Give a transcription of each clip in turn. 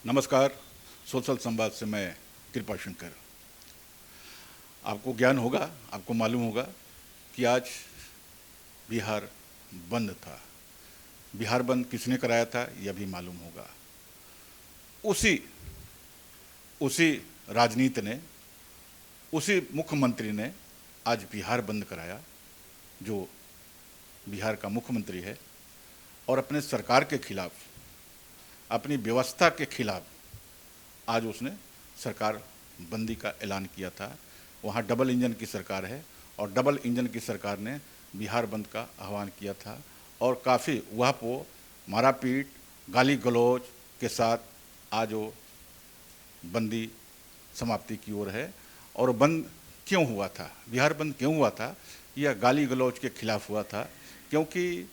नमस्कार। सोशल संवाद से मैं कृपा शंकर। आपको ज्ञान होगा, आपको मालूम होगा कि आज बिहार बंद था। बिहार बंद किसने कराया था यह भी मालूम होगा। उसी उसी राजनीति ने, उसी मुख्यमंत्री ने आज बिहार बंद कराया, जो बिहार का मुख्यमंत्री है, और अपने सरकार के खिलाफ, अपनी व्यवस्था के खिलाफ आज उसने सरकार बंदी का ऐलान किया था। वहाँ डबल इंजन की सरकार है और डबल इंजन की सरकार ने बिहार बंद का आह्वान किया था और काफ़ी वहाँ को मारापीट, गाली गलौज के साथ आज वो बंदी समाप्ति की ओर है। और बंद क्यों हुआ था, बिहार बंद क्यों हुआ था? यह गाली गलौज के खिलाफ हुआ था, क्योंकि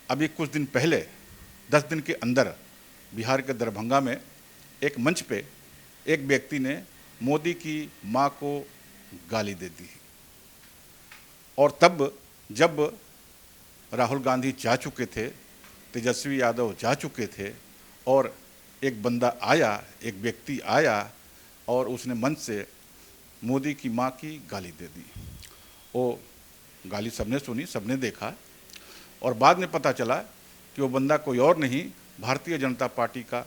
अभी कुछ दिन पहले 10 दिन के अंदर बिहार के दरभंगा में एक मंच पे एक व्यक्ति ने मोदी की मां को गाली दे दी। और तब जब राहुल गांधी जा चुके थे, तेजस्वी यादव जा चुके थे, और एक बंदा आया, एक व्यक्ति आया और उसने मंच से मोदी की मां की गाली दे दी। वो गाली सबने सुनी, सबने देखा, और बाद में पता चला कि वो बंदा कोई और नहीं, भारतीय जनता पार्टी का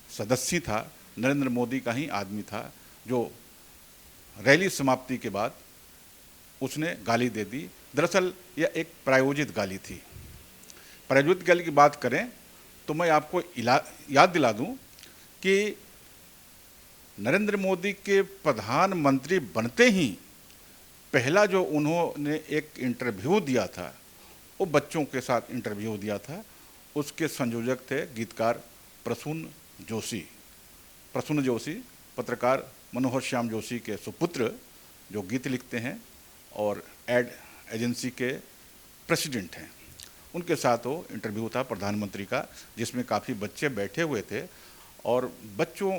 सदस्य था, नरेंद्र मोदी का ही आदमी था, जो रैली समाप्ति के बाद उसने गाली दे दी। दरअसल यह एक प्रायोजित गाली थी। प्रायोजित गाली की बात करें तो मैं आपको याद दिला दूं कि नरेंद्र मोदी के प्रधानमंत्री बनते ही पहला जो उन्होंने एक इंटरव्यू दिया था, वो बच्चों के साथ इंटरव्यू दिया था। उसके संयोजक थे गीतकार प्रसून जोशी। प्रसून जोशी पत्रकार मनोहर श्याम जोशी के सुपुत्र, जो गीत लिखते हैं और एड एजेंसी के प्रेसिडेंट हैं। उनके साथ वो इंटरव्यू था प्रधानमंत्री का, जिसमें काफ़ी बच्चे बैठे हुए थे और बच्चों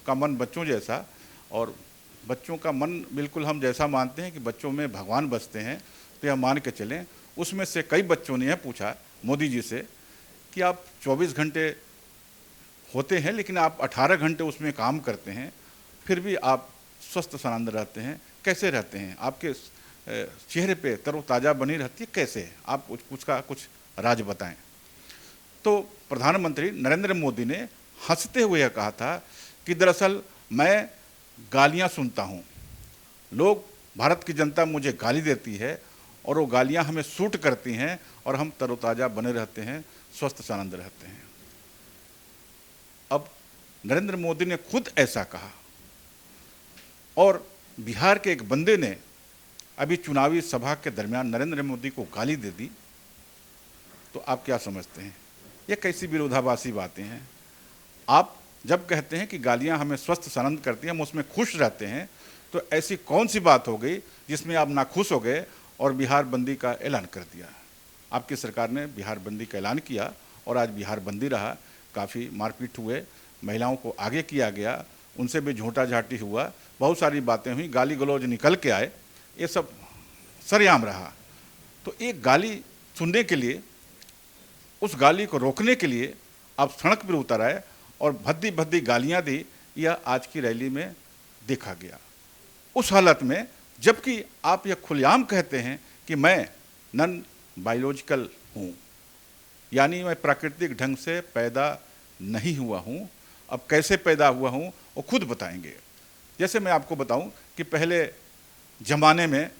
का मन बच्चों जैसा, और बच्चों का मन बिल्कुल हम जैसा मानते हैं कि बच्चों में भगवान बसते हैं, तो यह मान के चलें। उसमें से कई बच्चों ने यह पूछा मोदी जी से कि आप 24 घंटे होते हैं लेकिन आप 18 घंटे उसमें काम करते हैं, फिर भी आप स्वस्थ सनंद रहते हैं, कैसे रहते हैं? आपके चेहरे पे तरोताज़ा बनी रहती है, कैसे? आप उसका कुछ राज बताएं। तो प्रधानमंत्री नरेंद्र मोदी ने हंसते हुए यह कहा था कि दरअसल मैं गालियां सुनता हूं, लोग, भारत की जनता मुझे गाली देती है और वो गालियां हमें सूट करती हैं और हम तरोताज़ा बने रहते हैं, स्वस्थ सनंद रहते हैं। अब नरेंद्र मोदी ने खुद ऐसा कहा और बिहार के एक बंदे ने अभी चुनावी सभा के दरमियान नरेंद्र मोदी को गाली दे दी, तो आप क्या समझते हैं ये कैसी विरोधाभासी बातें हैं? आप जब कहते हैं कि गालियां हमें स्वस्थ सनंद करती हैं, हम उसमें खुश रहते हैं, तो ऐसी कौन सी बात हो गई जिसमें आप नाखुश हो गए और बिहार बंदी का ऐलान कर दिया? आपकी सरकार ने बिहार बंदी का ऐलान किया और आज बिहार बंदी रहा। काफ़ी मारपीट हुए, महिलाओं को आगे किया गया, उनसे भी झूठा झाटी हुआ, बहुत सारी बातें हुई, गाली गलौज निकल के आए, ये सब सरेआम रहा। तो एक गाली सुनने के लिए, उस गाली को रोकने के लिए आप सड़क पर उतर आए और भद्दी भद्दी गालियां दी। यह आज की रैली में देखा गया। उस हालत में जबकि आप यह खुलेआम कहते हैं कि मैं नॉन बायोलॉजिकल हूँ, यानी मैं प्राकृतिक ढंग से पैदा नहीं हुआ हूँ। अब कैसे पैदा हुआ हूँ वो खुद बताएंगे। जैसे मैं आपको बताऊं कि पहले ज़माने में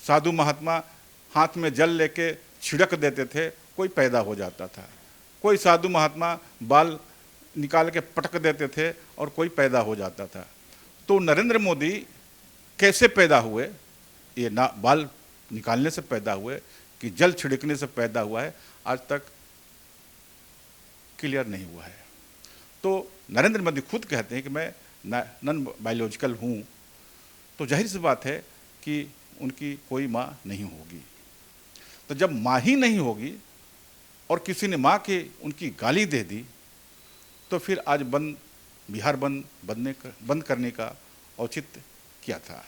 साधु महात्मा हाथ में जल लेके छिड़क देते थे, कोई पैदा हो जाता था। कोई साधु महात्मा बाल निकाल के पटक देते थे और कोई पैदा हो जाता था। तो नरेंद्र मोदी कैसे पैदा हुए? ये ना बाल निकालने से पैदा हुए कि जल छिड़कने से पैदा हुआ है, आज तक क्लियर नहीं हुआ है। तो नरेंद्र मोदी खुद कहते हैं कि मैं नॉन बायोलॉजिकल हूँ, तो जाहिर सी बात है कि उनकी कोई माँ नहीं होगी। तो जब माँ ही नहीं होगी और किसी ने माँ के उनकी गाली दे दी, तो फिर आज बिहार बंद करने का औचित्य क्या था?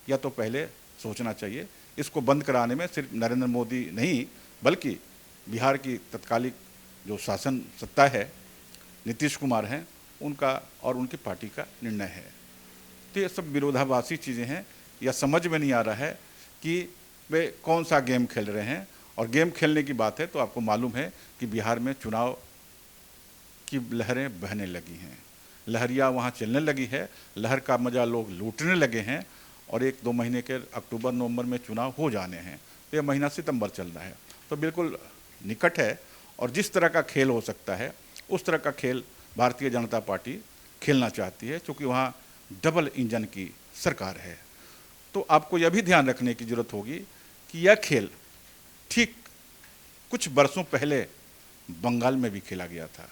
या तो पहले सोचना चाहिए। इसको बंद कराने में सिर्फ नरेंद्र मोदी नहीं, बल्कि बिहार की तत्कालिक जो शासन सत्ता है, नीतीश कुमार हैं, उनका और उनकी पार्टी का निर्णय है। तो ये सब विरोधाभासी चीज़ें हैं, या समझ में नहीं आ रहा है कि वे कौन सा गेम खेल रहे हैं। और गेम खेलने की बात है तो आपको मालूम है कि बिहार में चुनाव की लहरें बहने लगी हैं, लहरियाँ वहाँ चलने लगी है, लहर का मज़ा लोग लूटने लगे हैं। और 1-2 महीने के अक्टूबर नवंबर में चुनाव हो जाने हैं, तो यह महीना सितंबर चल रहा है, तो बिल्कुल निकट है। और जिस तरह का खेल हो सकता है उस तरह का खेल भारतीय जनता पार्टी खेलना चाहती है, क्योंकि वहाँ डबल इंजन की सरकार है। तो आपको यह भी ध्यान रखने की जरूरत होगी कि यह खेल ठीक कुछ वर्षों पहले बंगाल में भी खेला गया था।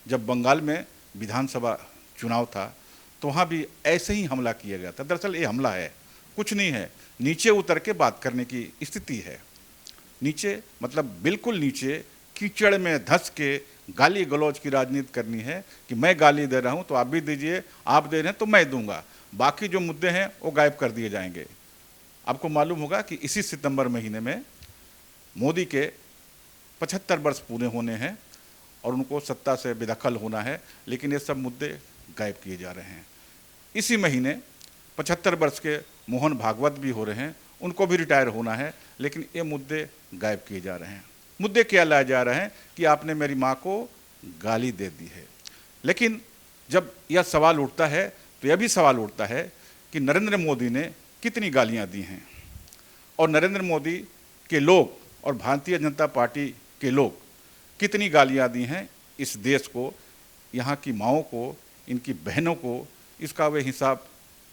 जब बंगाल में विधानसभा चुनाव था तो वहाँ भी ऐसे ही हमला किया गया था। दरअसल ये हमला है, कुछ नहीं है, नीचे उतर के बात करने की स्थिति है। नीचे मतलब बिल्कुल नीचे कीचड़ में धंस के गाली गलौज की राजनीति करनी है कि मैं गाली दे रहा हूँ तो आप भी दीजिए, आप दे रहे हैं तो मैं दूंगा, बाकी जो मुद्दे हैं वो गायब कर दिए जाएंगे। आपको मालूम होगा कि इसी सितंबर महीने में मोदी के 75 वर्ष पूरे होने हैं और उनको सत्ता से बेदखल होना है, लेकिन ये सब मुद्दे गायब किए जा रहे हैं। इसी महीने 75 वर्ष के मोहन भागवत भी हो रहे हैं, उनको भी रिटायर होना है, लेकिन ये मुद्दे गायब किए जा रहे हैं। मुद्दे क्या लाए जा रहे हैं कि आपने मेरी माँ को गाली दे दी है। लेकिन जब यह सवाल उठता है तो यह भी सवाल उठता है कि नरेंद्र मोदी ने कितनी गालियाँ दी हैं, और नरेंद्र मोदी के लोग और भारतीय जनता पार्टी के लोग कितनी गालियाँ दी हैं इस देश को, यहाँ की माँओं को, इनकी बहनों को। इसका वे हिसाब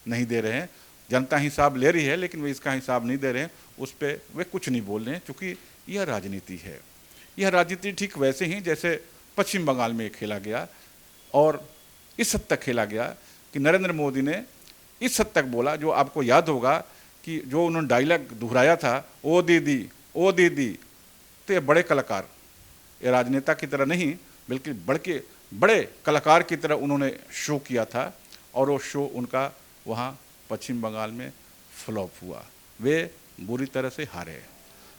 नहीं दे रहे हैं। जनता हिसाब ले रही है लेकिन वे इसका हिसाब नहीं दे रहे हैं, उस पर वे कुछ नहीं बोल रहे हैं, क्योंकि यह राजनीति है। यह राजनीति ठीक वैसे ही जैसे पश्चिम बंगाल में खेला गया, और इस हद तक खेला गया कि नरेंद्र मोदी ने इस हद तक बोला, जो आपको याद होगा कि जो उन्होंने डायलॉग दोहराया था, ओ दीदी ओ दीदी। तो ये बड़े कलाकार, ये राजनेता की तरह नहीं बल्कि बड़े कलाकार की तरह उन्होंने शो किया था, और वो शो उनका वहाँ पश्चिम बंगाल में फ्लॉप हुआ, वे बुरी तरह से हारे।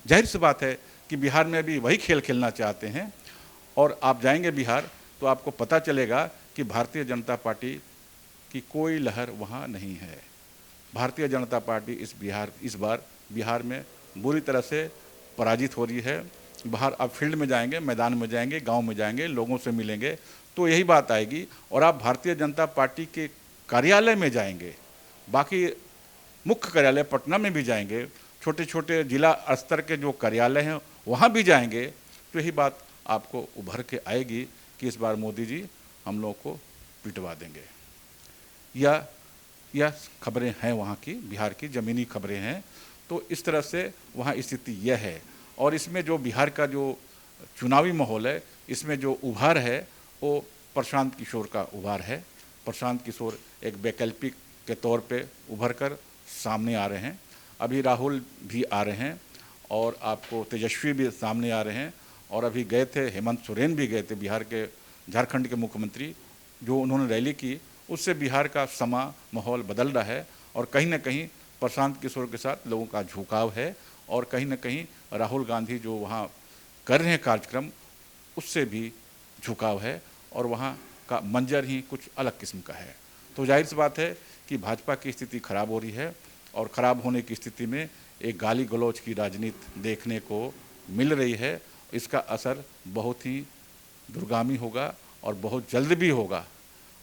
जाहिर सी बात है कि बिहार में भी वही खेल खेलना चाहते हैं, और आप जाएंगे बिहार तो आपको पता चलेगा कि भारतीय जनता पार्टी की कोई लहर वहाँ नहीं है। भारतीय जनता पार्टी इस बार बिहार में बुरी तरह से पराजित हो रही है। बाहर आप फील्ड में जाएंगे, मैदान में जाएंगे, गांव में जाएंगे, लोगों से मिलेंगे तो यही बात आएगी। और आप भारतीय जनता पार्टी के कार्यालय में जाएंगे, बाकी मुख्य कार्यालय पटना में भी जाएंगे, छोटे छोटे जिला स्तर के जो कार्यालय हैं वहाँ भी जाएंगे, तो यही बात आपको उभर के आएगी कि इस बार मोदी जी हम लोगों को पिटवा देंगे। यह खबरें हैं वहाँ की, बिहार की ज़मीनी खबरें हैं। तो इस तरह से वहाँ स्थिति यह है। और इसमें जो बिहार का जो चुनावी माहौल है, इसमें जो उभार है वो प्रशांत किशोर का उभार है। प्रशांत किशोर एक वैकल्पिक के तौर पे उभर कर सामने आ रहे हैं। अभी राहुल भी आ रहे हैं, और आपको तेजस्वी भी सामने आ रहे हैं, और अभी गए थे हेमंत सोरेन भी गए थे, बिहार के झारखंड के मुख्यमंत्री, जो उन्होंने रैली की, उससे बिहार का माहौल बदल रहा है। और कहीं ना कहीं प्रशांत किशोर के साथ लोगों का झुकाव है, और कहीं ना कहीं राहुल गांधी जो वहाँ कर रहे हैं कार्यक्रम, उससे भी झुकाव है, और वहाँ का मंजर ही कुछ अलग किस्म का है। तो जाहिर सी बात है कि भाजपा की स्थिति खराब हो रही है, और ख़राब होने की स्थिति में एक गाली गलौज की राजनीति देखने को मिल रही है। इसका असर बहुत ही दूरगामी होगा और बहुत जल्द भी होगा,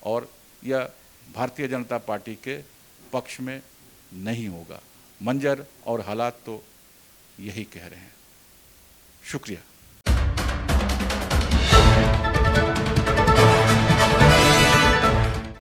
और यह भारतीय जनता पार्टी के पक्ष में नहीं होगा। मंजर और हालात तो यही कह रहे हैं। शुक्रिया।